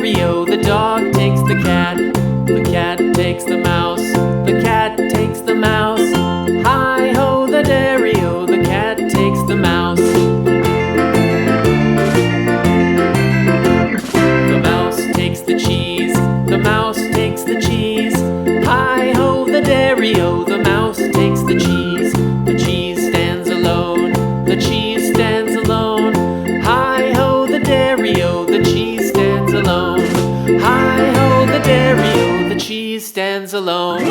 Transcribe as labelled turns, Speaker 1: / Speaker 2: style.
Speaker 1: dairy-o, the dog takes the cat. The cat takes the mouse. The cat takes the mouse. Hi-ho, the dairy-o, the cat takes the mouse. The mouse takes the cheese. The mouse takes the cheese. Hi-ho, the dairy-o, the mouse takes the cheese. The cheese stands alone. The cheese stands alone. Hi-ho, the dairy-o, the cheese stands alone. Hi-ho, the dairy-o, the cheese stands alone.